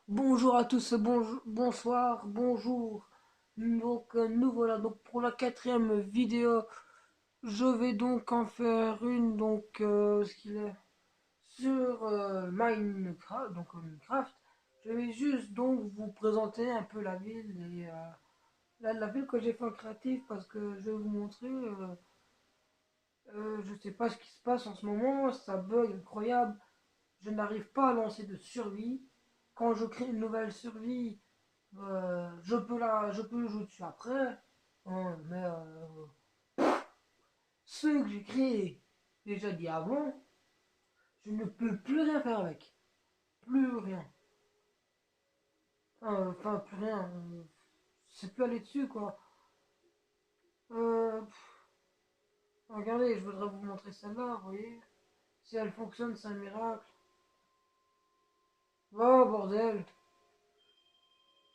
Bonjour à tous, bonsoir, bonjour. Donc nous voilà donc pour la quatrième vidéo. Je vais donc en faire une ce qu'il est sur Minecraft. Minecraft. Je vais juste donc vous présenter un peu la ville et la ville que j'ai fait en créatif parce que je vais vous montrer. Je sais pas ce qui se passe en ce moment, ça bug incroyable. Je n'arrive pas à lancer de survie. Quand je crée une nouvelle survie, je peux le jouer dessus après, hein, mais ceux que j'ai créés déjà dit avant, je ne peux plus rien faire avec. Plus rien. Enfin, plus rien. C'est plus aller dessus, quoi. Regardez, je voudrais vous montrer celle-là, vous voyez. Si elle fonctionne, c'est un miracle. Oh, bordel.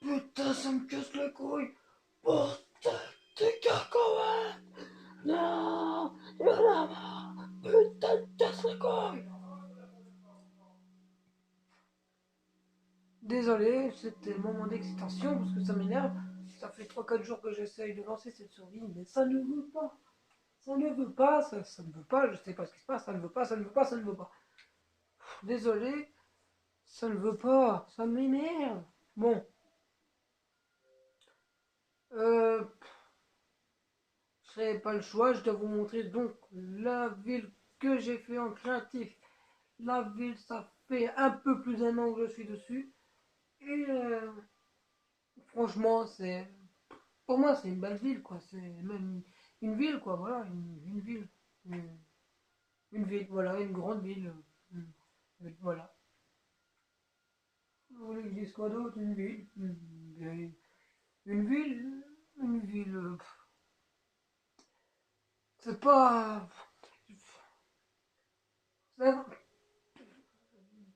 Putain, ça me casse les couilles. Putain, t'es carcoman. Non, il y en a marre. Putain, casse les couilles. Désolé, c'était le moment d'excitation parce que ça m'énerve. Ça fait 3 4 jours que j'essaye de lancer cette survie, mais ça ne veut pas. Ça ne veut pas, ça ne veut pas, je sais pas ce qui se passe, ça ne veut pas, ça ne veut pas, ça ne veut pas. Désolé, ça ne veut pas, ça m'énerve. Bon, euh, je n'ai pas le choix, je dois vous montrer donc la ville que j'ai fait en créatif. La ville, ça fait un peu plus d'un an que je suis dessus. Et franchement, pour moi, c'est une belle ville, quoi. C'est même une ville, quoi. Voilà, une ville. Une, une ville, voilà, une grande ville. Voilà. Vous voulez que je dise quoi d'autre? Une ville. Une ville. Une ville. C'est pas. c'est-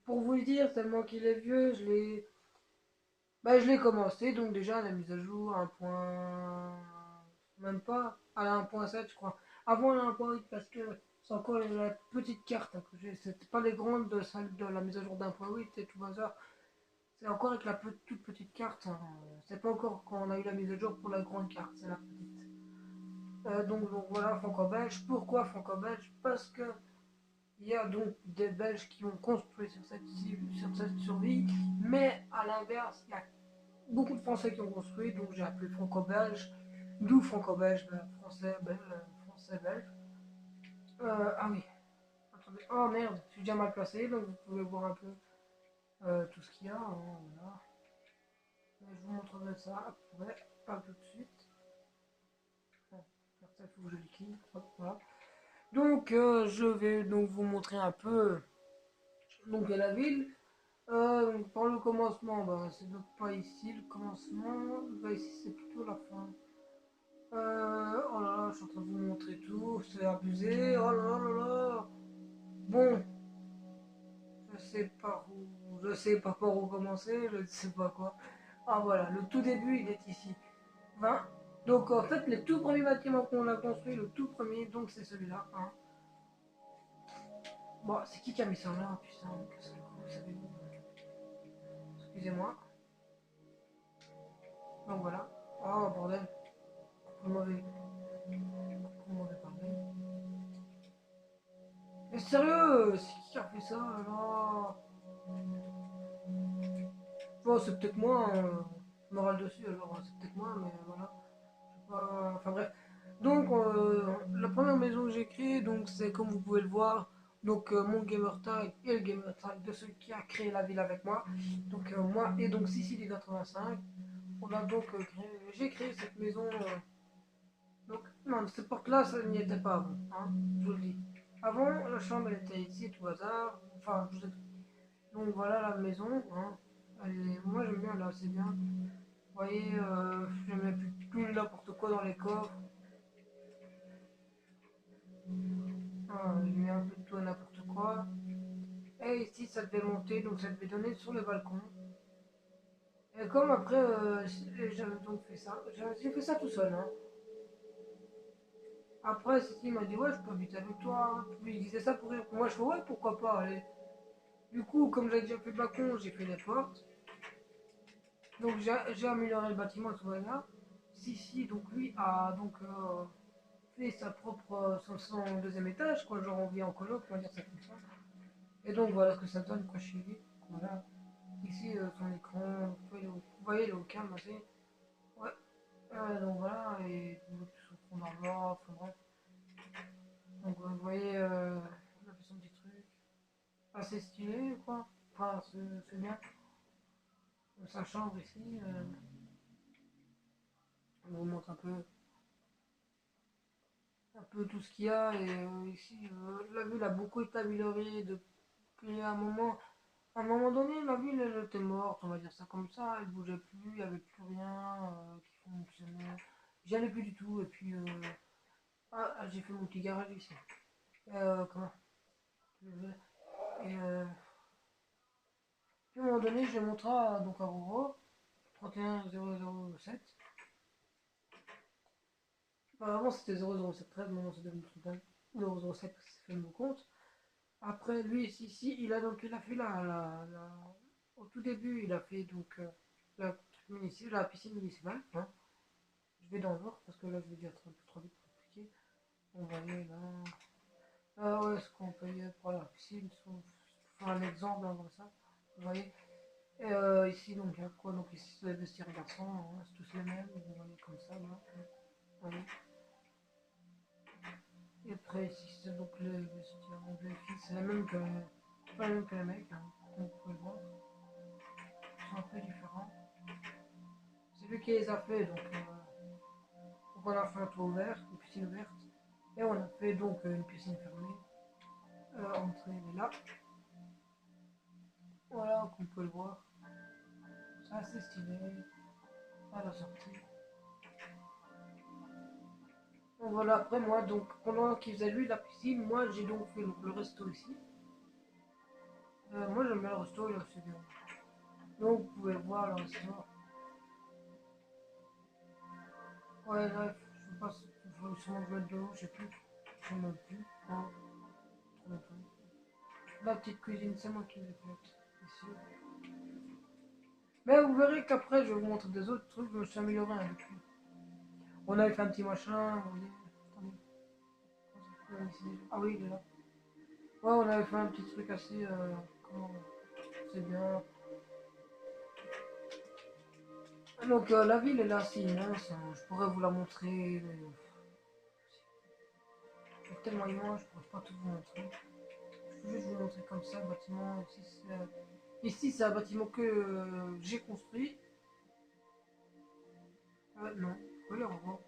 Pour vous le dire, tellement qu'il est vieux, je l'ai commencé, donc déjà la mise à jour, un point. Même pas. À la 1.7, je crois. Avant la 1.8, parce que c'est encore la petite carte, hein, que j'ai. C'était pas les grandes de celle de la mise à jour d'1.8 et tout bazar. C'est encore avec la toute petite carte, hein. C'est pas encore quand on a eu la mise à jour pour la grande carte, c'est la petite. Donc voilà, franco-belge. Pourquoi franco-belge? Parce que il y a donc des Belges qui ont construit sur cette survie, mais à l'inverse, il y a beaucoup de Français qui ont construit, donc j'ai appelé franco-belge, d'où franco-belge, français-belge. Ah oui, attendez, oh merde, je suis déjà mal placé, donc vous pouvez voir un peu tout ce qu'il y a, hein, voilà. Je vous montrerai ça après, pas tout de suite. Bon, faire ça, il faut que je l'écrive, hop, voilà. Donc je vais donc vous montrer un peu donc la ville. Par le commencement, c'est donc pas ici le commencement, ici c'est plutôt la fin. Oh là là, je suis en train de vous montrer tout, c'est abusé, oh là là là là. Bon, je sais pas par où commencer, je ne sais pas quoi. Ah voilà, le tout début il est ici. 20. Donc en fait, le tout premier bâtiment qu'on a construit, le tout premier, donc c'est celui-là. Hein. Bon, c'est qui a mis ça là? Putain, qu'est-ce que vous savez-vous? Excusez-moi. Donc voilà. Oh bordel, vous m'avez parlé. Mais sérieux, c'est qui a fait ça là? Bon, c'est peut-être moi, moral dessus, alors c'est peut-être moi, mais voilà. Enfin bref. Donc, la première maison que j'ai créée, donc c'est comme vous pouvez le voir, donc mon gamer tag et le gamer tag de celui qui a créé la ville avec moi. Donc moi et donc Sicily85. On a donc j'ai créé cette maison. Donc non, cette porte-là, ça n'y était pas avant, hein, je vous le dis. Avant, la chambre elle était ici, tout hasard. Enfin, je vous ai donc voilà la maison. Hein. Moi j'aime bien là, c'est bien. Vous voyez, je mets plus tout n'importe quoi dans les coffres. Je mets un peu de tout et n'importe quoi. Et ici ça devait monter, donc ça devait donner sur le balcon. Et comme après j'avais donc fait ça, j'ai fait ça tout seul. Hein. Après City m'a dit ouais je peux habiter avec toi. Lui il disait ça pour rire. Moi je fais ouais pourquoi pas. Allez. Du coup comme j'avais déjà fait le balcon, j'ai fait les portes. Donc j'ai amélioré le bâtiment, tout va là. Si, donc lui a donc fait sa propre, son deuxième étage, quoi, genre on vit en coloc, on va dire ça comme ça. Et donc voilà ce que ça donne, quoi, chez lui. Voilà. Ici, son écran, vous voyez, il est au calme, assez. Ouais. Donc voilà, et son fond d'armoire, enfin bref. Donc vous voyez, il a fait son petit truc. Assez stylé, quoi. Enfin, c'est bien. Sa chambre ici, on vous montre un peu tout ce qu'il y a. Et ici, la ville a beaucoup été améliorée depuis un moment. À un moment donné, la ville elle était morte, on va dire ça comme ça. Elle bougeait plus, il n'y avait plus rien qui fonctionnait. J'y allais plus du tout. Et puis, j'ai fait mon petit garage ici. Comment? Et puis à un moment donné, je l'ai montré donc à Roro, 31007. Enfin, avant c'était 00713, maintenant c'est devenu 007 parce que c'est fait le compte. Après lui ici, il a fait au tout début il a fait donc la piscine municipale. Hein. Je vais dans l'ordre parce que là je vais dire un peu trop vite pour expliquer. On va aller là. Ah ouais, ce qu'on payait pour la piscine, pour faire un exemple, on voit ça. Vous voyez. Et ici donc il y a quoi? Donc ici c'est les vestiaires garçons, hein, c'est tous les mêmes, vous voyez comme ça là. Vous voyez. Et après ici c'est donc les vestiaires donc les filles, c'est la même que pas les mêmes que les mecs, hein, comme vous pouvez le voir. Ils sont un peu différents. C'est lui qui les a fait donc on a fait un toit ouvert, une piscine ouverte. Et on a fait donc une piscine fermée. Entrée elle est là. Voilà, comme vous pouvez le voir. C'est assez stylé. À la sortie. Donc voilà, après moi, donc pendant qu'il faisait lui la piscine, moi j'ai donc fait le resto ici. Moi j'aime bien le resto, il est assez bien. Donc vous pouvez le voir le resto. Ouais, là, je sais pas si il faut sûrement que je mette de l'eau, je sais plus. Je sais même plus. Hein, trop longtemps. La petite cuisine, c'est moi qui l'ai faite. Ici. Mais vous verrez qu'après je vais vous montrer des autres trucs, je me suis amélioré avec lui. On avait fait un petit machin, vous voyez. Attendez. Ah oui, il est là. Ouais, on avait fait un petit truc assez. Comment. C'est bien. Donc la ville elle est assez immense, hein. Je pourrais vous la montrer, mais c'est tellement immense, je pourrais pas tout vous montrer. Je peux juste vous montrer comme ça le bâtiment. Ici c'est un bâtiment que j'ai construit. Non, oui, au revoir.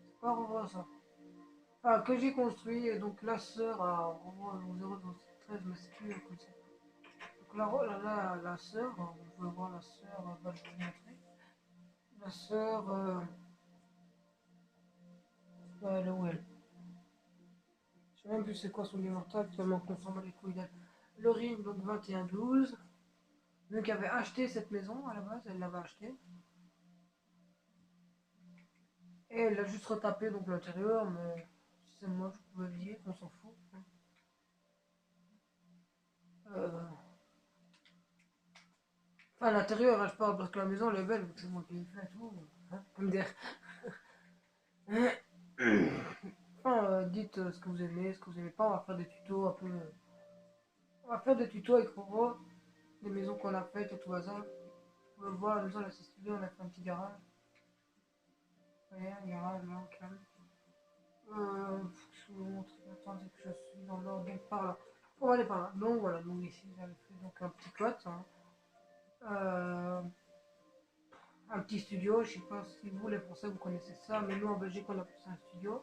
C'est pas au revoir ça. Enfin, que j'ai construit, et donc la sœur a au revoir au 013, mais c'est plus comme ça. Donc la sœur, vous pouvez voir la sœur, bah, je vais vous montrer. La sœur, elle est où elle? Je sais même plus c'est quoi son numéro portable, tellement qu'on s'en bat les couilles d'elle. Laurine, donc 2112. Donc, elle avait acheté cette maison à la base, elle l'avait achetée. Et elle a juste retapé donc l'intérieur, mais si c'est moi, je pouvais le dire, on s'en fout. Euh, Enfin, l'intérieur, hein, je parle parce que la maison elle est belle, c'est moi qui l'ai fait et tout. Hein, comme dire. Enfin, dites ce que vous aimez, ce que vous aimez pas, on va faire des tutos un peu. On va faire des tutos avec Roro, des maisons qu'on a faites et tout hasard. On va voir la maison, là c'est stylé, on a fait un petit garage. Vous voyez, un garage là, calme. Je vous montre, attendez que je suis dans l'ordre, donc par là. On va aller par là. Donc voilà, donc ici j'avais fait donc un petit cote, hein. Euh, un petit studio, je sais pas si vous les Français vous connaissez ça, mais nous en Belgique on appelle ça un studio.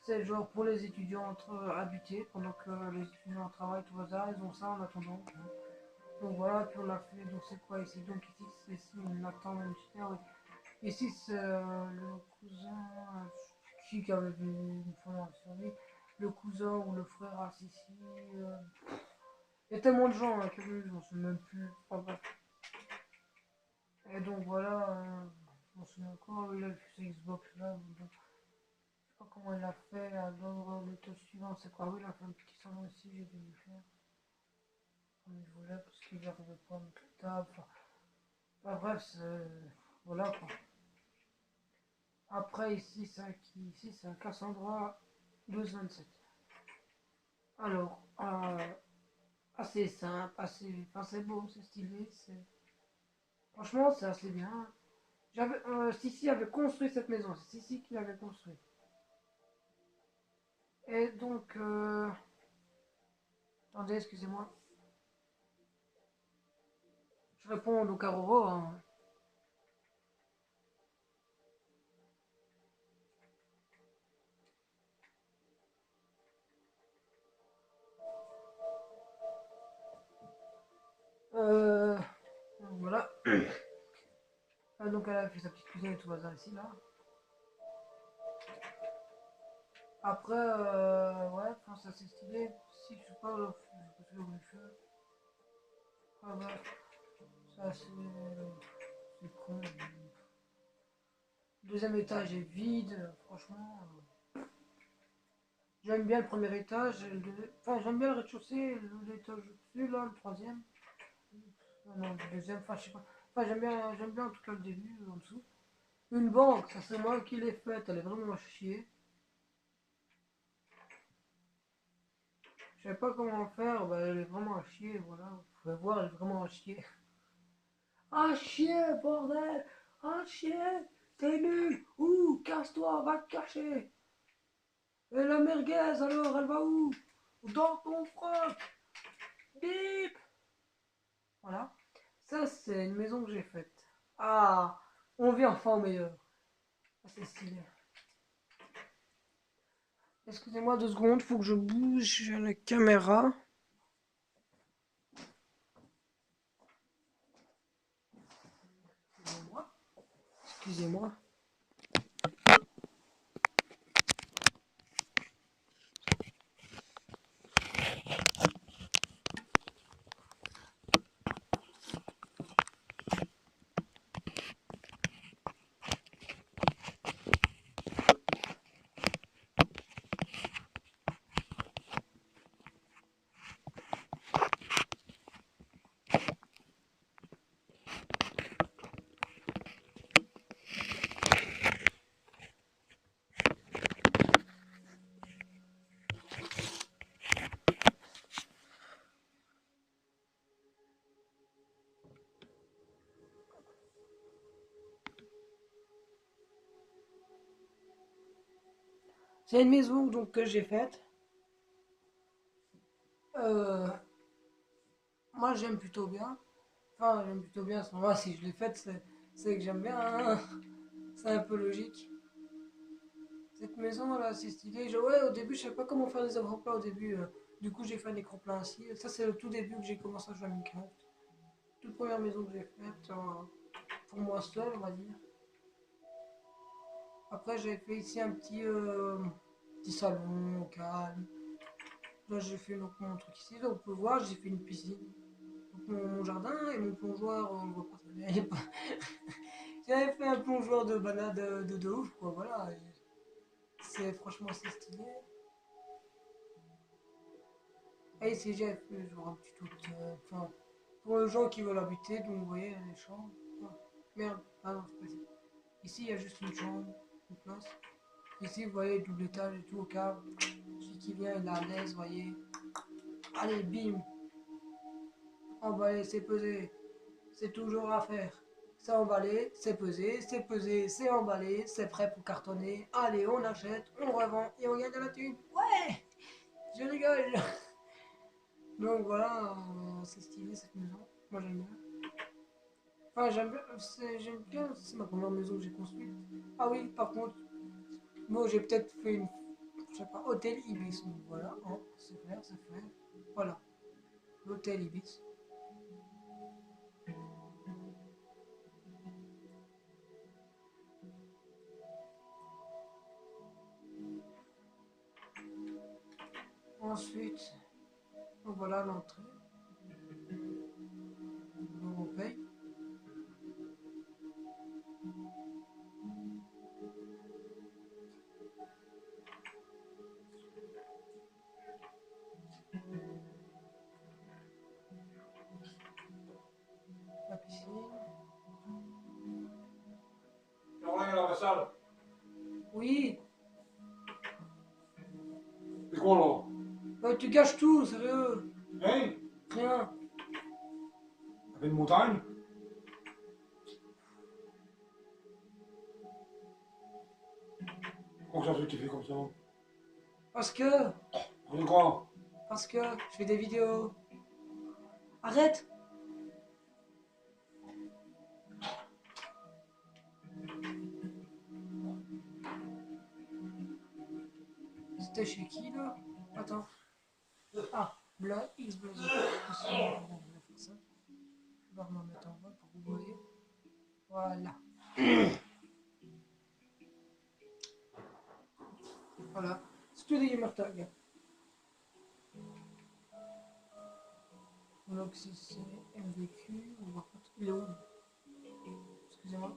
C'est genre pour les étudiants entre habités, pendant que les étudiants travaillent tout hasard, ils ont ça en attendant. Hein. Donc voilà, puis on a fait, donc c'est quoi ici? Donc ici c'est ici, on attend même oui. Ici c'est le cousin qui avait vu une fois sur lui, le cousin ou le frère à Sissi. Il y a tellement de gens hein, que je m'en souviens même plus. Enfin, bref. Et donc voilà, je m'en souviens encore, il a fait sa Xbox là. Donc, je sais pas comment il a fait. Alors le tour suivant, c'est quoi? Oui, il a fait un petit salon ici, j'ai dû le faire. Comme il voulait, parce qu'il n'arrivait pas à mettre la table. Enfin, Enfin, bref, voilà quoi. Après, ici, c'est un Cassandra 1227. Alors, assez simple, enfin, c'est beau, c'est stylé, franchement, c'est assez bien. Sissi avait construit cette maison, c'est Sissi qui l'avait construit. Et donc, attendez, excusez-moi. Je réponds au Caroro, hein. Euh, voilà. Donc elle a fait sa petite cuisine et tout hasard ici, là. Après, ouais, enfin, ça c'est stylé. Si je sais pas, là, je sais pas ce que je fais. Ah ouais, ça c'est con. Deuxième étage est vide, franchement. J'aime bien le premier étage, enfin j'aime bien le rez-de-chaussée, l'étage au-dessus, là, le troisième. Non, le deuxième, enfin je sais pas. Enfin j'aime bien en tout cas le début, en dessous. Une banque, ça c'est moi qui l'ai faite, elle est vraiment à chier. Je savais pas comment faire, bah, elle est vraiment à chier, voilà. Vous pouvez voir, elle est vraiment à chier. À chier, bordel! À chier! T'es nul! Ouh, casse-toi, va te cacher! Et la merguez, alors, elle va où? Dans ton froc! Bip! Voilà. Ça, c'est une maison que j'ai faite. Ah, on vit enfin au meilleur. Ah, c'est stylé. Excusez-moi 2 secondes, faut que je bouge la caméra. Excusez-moi. Excusez-moi. C'est une maison donc que j'ai faite. Euh, Moi, j'aime plutôt bien. Enfin, j'aime plutôt bien. Moi, si je l'ai faite, c'est que j'aime bien, hein. C'est un peu logique. Cette maison là, c'est stylé. Ouais, au début, je savais pas comment faire des écrans plats au début. Du coup, j'ai fait un écran plat ainsi. Ça, c'est le tout début que j'ai commencé à jouer à Minecraft. Toute première maison que j'ai faite, pour moi seul, on va dire. Après, j'ai fait ici un petit salon calme. Là, j'ai fait donc, mon truc ici. Donc, vous pouvez voir, j'ai fait une piscine. Donc, mon jardin et mon plongeoir, on voit pas très bien. J'avais fait un plongeoir de balade de ouf, quoi. Voilà. C'est franchement assez stylé. Et ici, j'ai fait genre un petit truc. Enfin, pour les gens qui veulent habiter, donc vous voyez, les chambres. Ah, merde, ah non, c'est pas ici. Ici, il y a juste une chambre, une place. Ici, vous voyez, double étage et tout au cas. Celui qui vient, il est à l'aise, vous voyez. Allez, bim, emballé, c'est pesé. C'est toujours à faire. C'est emballé, c'est pesé, c'est emballé, c'est prêt pour cartonner. Allez, on achète, on revend et on gagne de la thune. Ouais, je rigole. Donc voilà, c'est stylé cette maison. Moi j'aime bien. Enfin, j'aime bien, c'est ma première maison que j'ai construite. Ah oui, par contre, moi j'ai peut-être fait une, je sais pas, hôtel Ibis. Donc voilà, hein, c'est clair, c'est fait. Voilà, l'hôtel Ibis. Ensuite, donc voilà l'entrée. Donc on paye. La piscine. salle. Oui. C'est quoi là? Tu gâches tout, sérieux. Hein? Rien. T'avais une montagne? Pourquoi ça tu fais comme ça? Parce que... On est quoi? Parce que je fais des vidéos. Arrête. C'était chez qui là? Attends. Ah, Bla X Blazer. On va faire ça. Je vais me mettre en mode pour que vous voyez. Voilà. Voilà. C'est tout des gamer tags. Donc si c'est MVQ, on va pas. Il est où? Excusez-moi.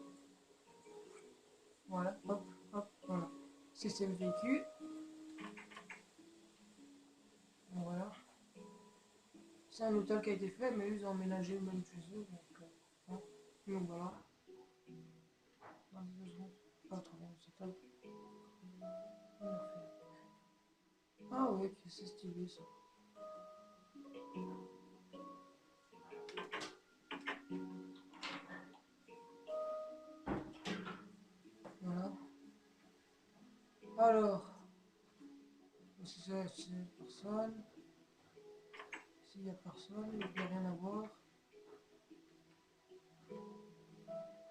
Voilà, hop, hop, voilà. Si c'est MVQ. Voilà. C'est un hôtel qui a été fait, mais ils ont emménagé même chez eux. Hein. Donc voilà. Dans 2 secondes. Pas trop bien, c'est top. Ah ouais, c'est stylé ça. Voilà. Alors, si c'est personne, s'il n'y a personne, il n'y a rien à voir.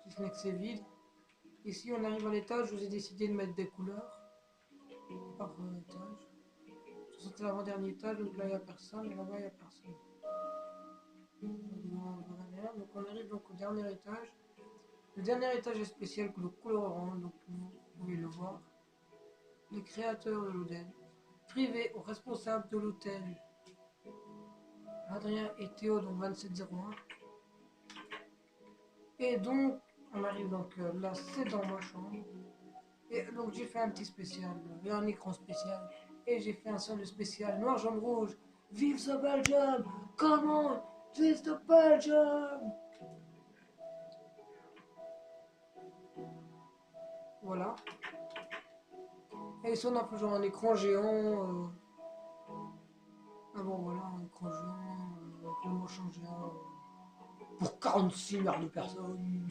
Si ce n'est que c'est vide. Ici, on arrive à l'étage, je vous ai décidé de mettre des couleurs par étage. C'était l'avant-dernier étage, donc là il n'y a personne, et là-bas il n'y a personne. Donc on arrive donc au dernier étage. Le dernier étage est spécial de couleur orange, donc vous pouvez le voir. Les créateurs de l'hôtel. Privé au responsable de l'hôtel. Adrien et Théo, donc 2701. Et donc, on arrive donc là, c'est dans ma chambre. Et donc j'ai fait un petit spécial, un écran spécial. Et j'ai fait un son de spécial noir, jaune, rouge. Vive the Belgium! Come on! Vive the Belgium! Voilà. Et ça, on a toujours un écran géant. Ah bon, voilà, un écran géant. Avec le machin géant. Pour 46 milliards de personnes.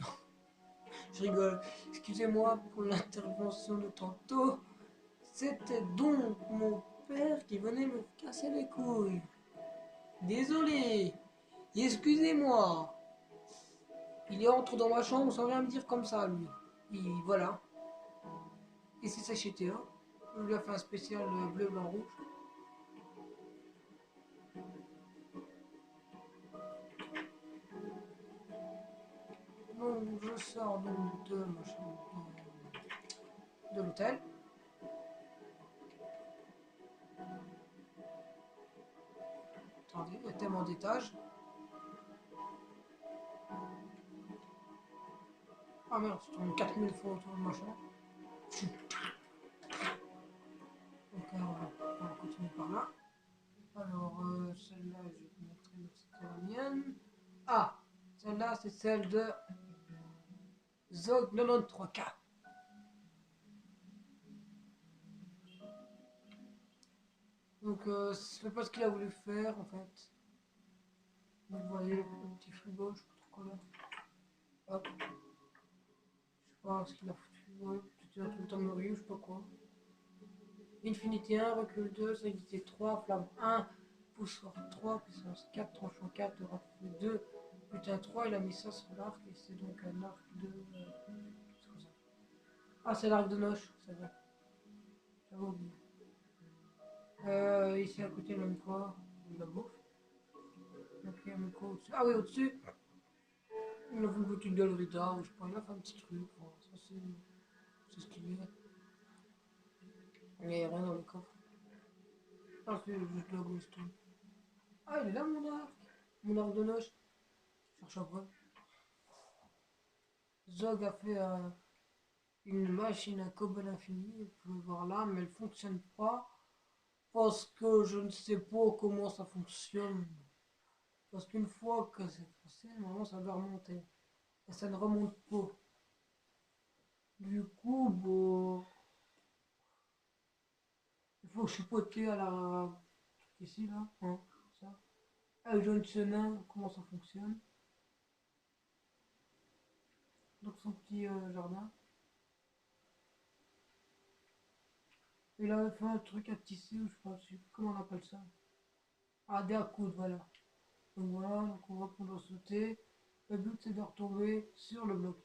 Je rigole. Excusez-moi pour l'intervention de tantôt. C'était donc mon père qui venait me casser les couilles. Désolé. Excusez-moi. Il est entre dans ma chambre sans rien me dire comme ça, lui. Et voilà. Et c'est ça chez Théo. On lui a fait un spécial bleu, blanc, rouge. Donc je sors donc de ma chambre de l'hôtel. Attendez, il y a tellement d'étages. Ah merde, je tourne 4000 fois autour de ma chambre. Donc on va continuer par là. Alors celle-là, je vais vous montrer que c'était la mienne. Ah, celle-là c'est celle de Zog 93K. Donc c'est pas ce qu'il a voulu faire en fait. Vous voyez le petit frigo, je sais pas trop quoi là. Hop. Je sais pas ce qu'il a foutu. Ouais, peut-être un truc tambourine, je sais pas quoi. Infinité 1, recul 2, solidité 3, flamme 1, pousseur 3, puissance 4, tranchant 4, rapide 2, putain 3, il a mis ça sur l'arc et c'est donc un arc de... c'est quoi ça? Ah, c'est l'arc de noche, c'est vrai. J'avais oublié. Ici à côté, même quoi? De la bouffe. Donc il y a même quoi au-dessus? Ah oui, au-dessus, il a fait une petite galerie d'art, ou je sais pas, il a fait un petit truc. Bon, ça c'est stylé. Il n'y a rien dans le coffre. Ah, c'est juste la glowstone. Ah, il est là mon arc! Mon arc de noche. Je cherche après. Zog a fait une machine à Cobble infini, vous pouvez voir là, mais elle fonctionne pas parce que je ne sais pas comment ça fonctionne. Parce qu'une fois que c'est passé, normalement ça doit remonter. Et ça ne remonte pas. Du coup, bon, il faut chipoter à la... ici, là, hein, ça. Avec Johnson, comment ça fonctionne. Donc son petit jardin. Il avait fait un truc à tisser, ou je sais plus comment on appelle ça. Ah, des à coudre, voilà. Donc voilà, donc on voit qu'on doit sauter. Le but c'est de retomber sur le bloc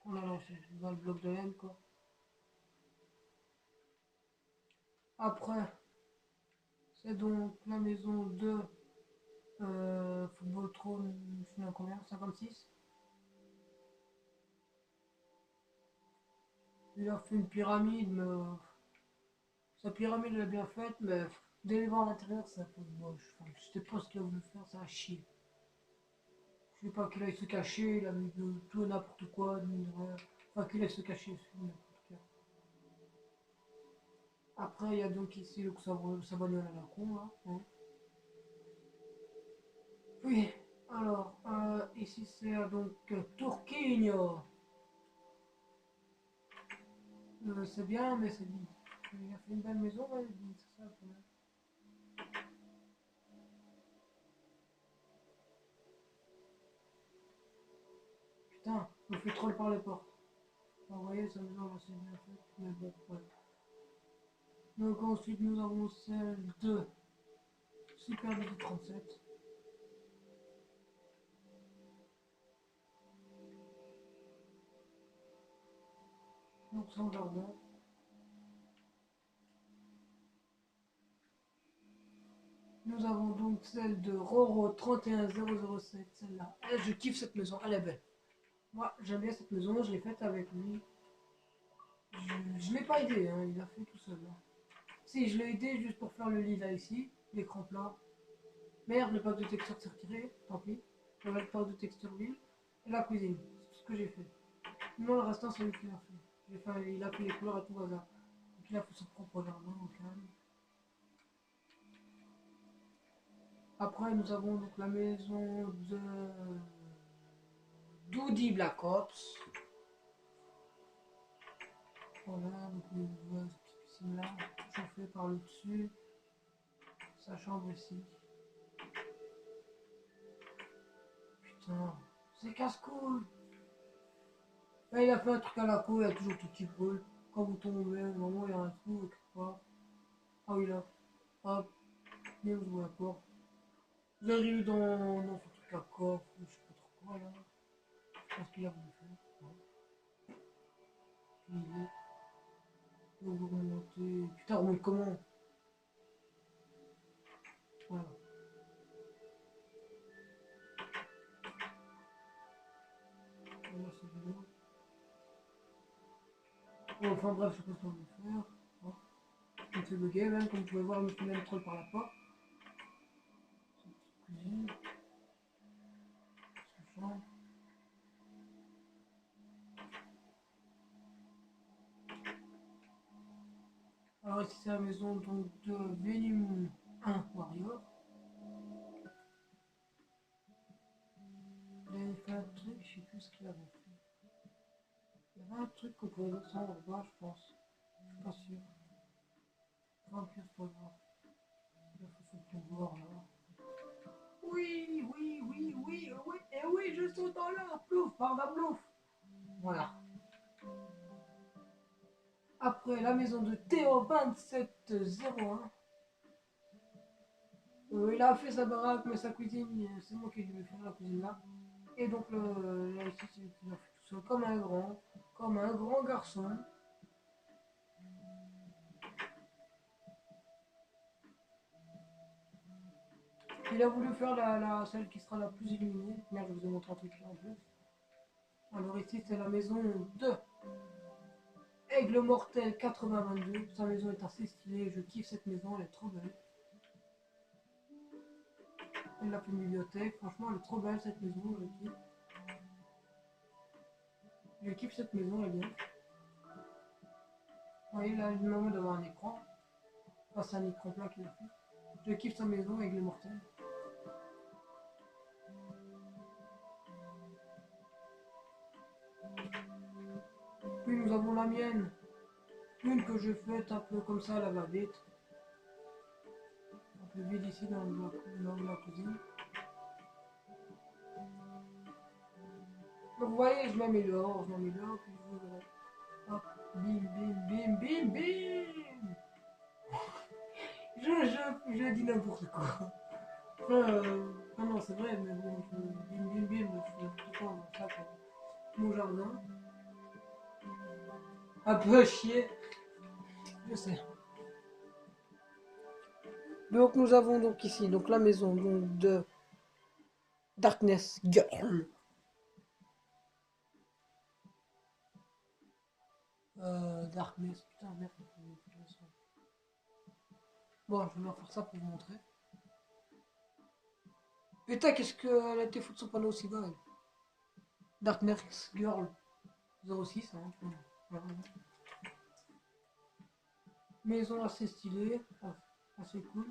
qu'on a lancé, dans le bloc de laine quoi. Après, c'est donc la maison de Football Throne, je me souviens combien, 56. Il a fait une pyramide, mais sa pyramide elle est bien faite, mais dès les voir à l'intérieur c'est un peu moche. Enfin, je sais pas ce qu'il a voulu faire, ça a chier. Je sais pas qu'il aille se cacher, il a mis de tout et n'importe quoi, de minerais. Enfin qu'il aille se cacher, c'est n'importe quoi. Après il y a donc ici le sa bagnole à la con là. Hein. Oui, alors ici c'est donc Turquinho. C'est bien, mais c'est vide. Il a fait une belle maison, mais c'est ça le problème. Putain, on fait troll par les portes. Alors, vous voyez, sa maison là c'est bien fait, mais bon, ouais. Donc ensuite nous avons celle de Super Digi 37. Donc son jardin. Nous avons donc celle de Roro 31007, celle-là. Je kiffe cette maison, elle est belle. Moi, j'aime bien cette maison, je l'ai faite avec lui. Je l'ai pas aidé, hein, il a fait tout seul. Hein. Si, je l'ai aidé juste pour faire le lit là ici, l'écran plat. Merde, le pack de texture s'est retiré, tant pis. J'avais le pack de texture ville. Et la cuisine, c'est tout ce que j'ai fait. Non, le restant, c'est lui qui l'a fait. Il a fait les couleurs à tout hasard. Donc il a fait son propre jardin au calme. Après, nous avons donc la maison de Doody Black Ops. Voilà, donc on voit cette piscine là, chauffée par le dessus. Sa chambre ici. Putain, c'est casse-couille. Là, il a fait un truc à la cour, il y a toujours tout qui brûle. Quand vous tombez, normalement il y a un trou quelque part. Ah oui là, hop, et vous ouvrez la porte. Vous arrivez dans ce truc à coffre, je sais pas trop quoi là. Je pense qu'il a voulu faire. Ouais. Puis vous remontez. Putain, remonte comment? Voilà. Voilà, c'est bien. Bon, enfin bref, je sais pas ce qu'on va faire. Hein. On s'est bugué même, comme vous pouvez voir, je me suis même troll par la porte. Cette petite cuisine. Sa chambre. Alors ici c'est la maison donc de Venom 1 Warrior. Il avait fait un truc, je sais plus ce qu'il avait fait. Il y avait un truc qu'on pouvait descendre en bas, je pense. Je suis pas sûr. Vampire Spoiler. Il a fait son pouvoir là. Oui, oui, oui, oui, oui, et oui, je saute dans l'air, plouf, par la plouf. Voilà. Après la maison de Théo 2701. Il a fait sa baraque, mais sa cuisine, c'est moi qui lui ai fait la cuisine là. Et donc là ici, c'est lui qui l'a fait tout seul, comme un grand garçon. Il a voulu faire celle qui sera la plus illuminée. Merde, je vous ai montré un truc là en plus. Alors ici, c'est la maison de Aigle Mortel 8022. Sa maison est assez stylée, je kiffe cette maison, elle est trop belle. Elle a fait une bibliothèque, franchement, elle est trop belle cette maison, je kiffe. Je kiffe cette maison, elle est bien. Vous voyez, là, le moment d'avoir un écran. Enfin, c'est un écran plat qu'il a fait. Je kiffe sa maison, Aigle Mortel. Puis nous avons la mienne. Une que je fais un peu comme ça, la va-vite. Un peu vide ici dans la cuisine. Donc vous voyez, je m'améliore, puis je verrai. Hop, bim, bim, bim, bim, bim. Je dis n'importe quoi. Ah non, c'est vrai, mais bon, bim, bim, bim, je fais tout le temps ça pour mon jardin. Un peu à chier, je sais. Donc nous avons donc ici donc la maison donc, de Darkness Girl. Darkness, putain, merde. Bon, je vais leur faire ça pour vous montrer. Putain, qu'est-ce qu'elle a été foutre son panneau aussi bas, elle. Darkness Girl 06, hein. Voilà. Maison assez stylée, assez cool.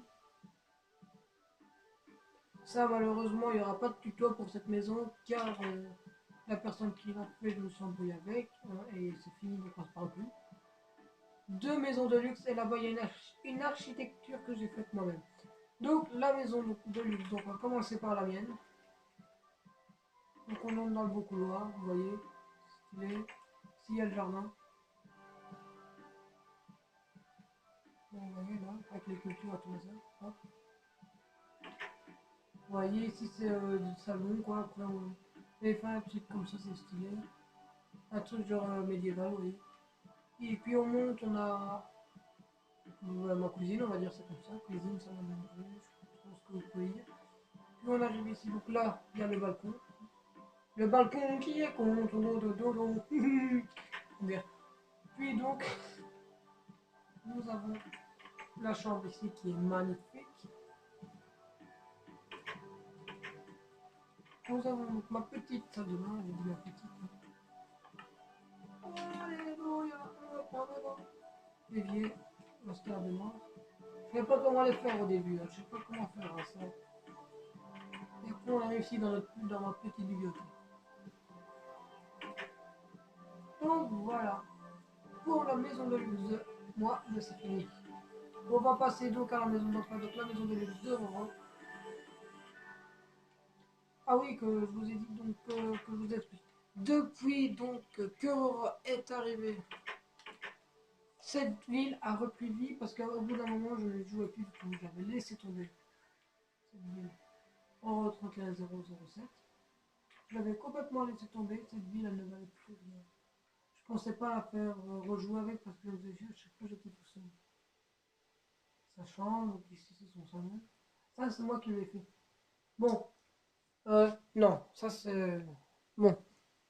Ça, malheureusement, il n'y aura pas de tuto pour cette maison, car la personne qui l'a fait, je me suis embrouillé avec, et c'est fini, donc on ne se parle plus. 2 maisons de luxe, et là-bas, il y a une architecture que j'ai faite moi-même. Donc, la maison de luxe, donc on va commencer par la mienne. Donc, on entre dans le beau couloir, vous voyez, stylé. Ici, il y a le jardin. Bon, vous voyez là, avec les cultures à tout ça. Hop. Vous voyez, ici, c'est du salon, quoi. Après, on fait un truc comme ça, c'est stylé. Un truc genre médiéval, vous voyez. Et puis on monte, on a ma cuisine, on va dire ça comme ça. Cuisine, ça va même plus, je pense que vous pouvez dire. Puis on arrive ici, donc là, il y a le balcon. Le balcon qui est contre dodo. Puis donc, nous avons la chambre ici qui est magnifique. Nous avons donc ma petite salle de bain, j'ai dit ma petite. Alléluia, évier, master de moi. Je ne sais pas comment les faire au début, hein. Je ne sais pas comment faire ça. Et puis on arrive ici dans ma petite bibliothèque. Donc voilà, pour la maison de luxe de moi, c'est fini. On va passer donc à la maison d'enfant, donc la maison de luxe de Roro. Ah oui, que je vous ai dit donc, que je vous explique. Depuis donc que Roro est arrivé, cette ville a repris vie parce qu'au bout d'un moment, je ne jouais plus du tout. J'avais laissé tomber cette ville. Roro 31007. Je l'avais complètement laissé tomber. Cette ville, elle ne valait plus rien. Je pensais pas la faire rejouer avec parce que chaque fois j'étais tout seul. Sa chambre, donc ici c'est son salon. Ça c'est moi qui l'ai fait. Bon, non, ça c'est... Bon,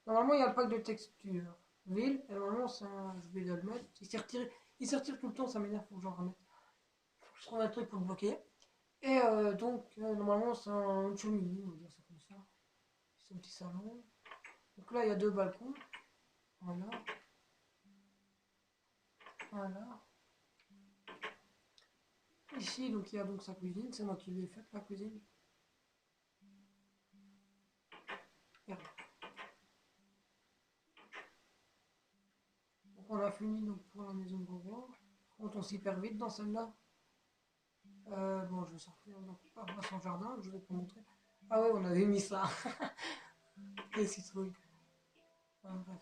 normalement il y a le pack de texture ville, et normalement je vais le mettre. Il s'est retiré tout le temps, ça m'énerve, faut que j'en remette. Faut que je trouve un truc pour le bloquer. Et donc, normalement c'est un chumini, on va dire ça comme ça. C'est un petit salon. Donc là il y a 2 balcons. Voilà. Voilà. Ici, donc il y a donc sa cuisine, c'est moi qui l'ai faite la cuisine. Voilà. Donc on a fini donc pour la maison de Roro. On s'y perd vite dans celle-là. Bon, je vais sortir donc par son jardin, je vais te montrer. Ah ouais, on avait mis ça. Les citrouilles. Enfin, bref.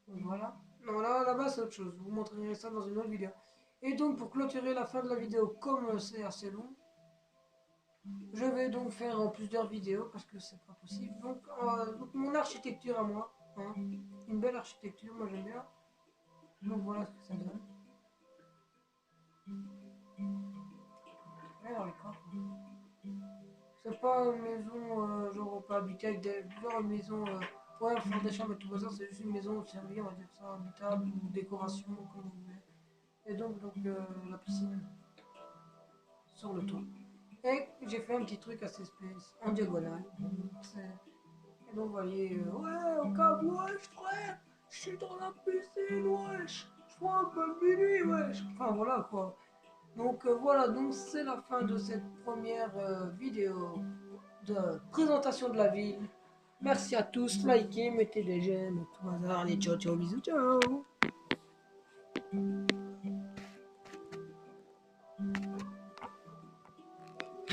Donc voilà. Non, là-bas c'est autre chose. Je vous montrerai ça dans une autre vidéo. Et donc pour clôturer la fin de la vidéo, comme c'est assez long, je vais donc faire plusieurs vidéos parce que c'est pas possible. Donc, mon architecture à moi, hein, une belle architecture, moi j'aime bien. Donc voilà ce que ça donne. Alors les coffres. C'est pas une maison genre on peut habiter avec des genre une maison ouais faire des chambres et tout ça, c'est juste une maison servie, on va dire ça, habitable ou décoration comme vous voulez. Et donc la piscine sur le toit. Et j'ai fait un petit truc assez space en diagonale. Et donc vous voyez, ouais, au cas où, wesh frère, je suis dans la piscine, wesh, je vois un peu minuit, wesh. Enfin voilà quoi. Donc voilà, donc c'est la fin de cette première vidéo de présentation de la ville. Merci à tous, likez, mettez des j'aime, tout hasard, allez ciao ciao, bisous ciao.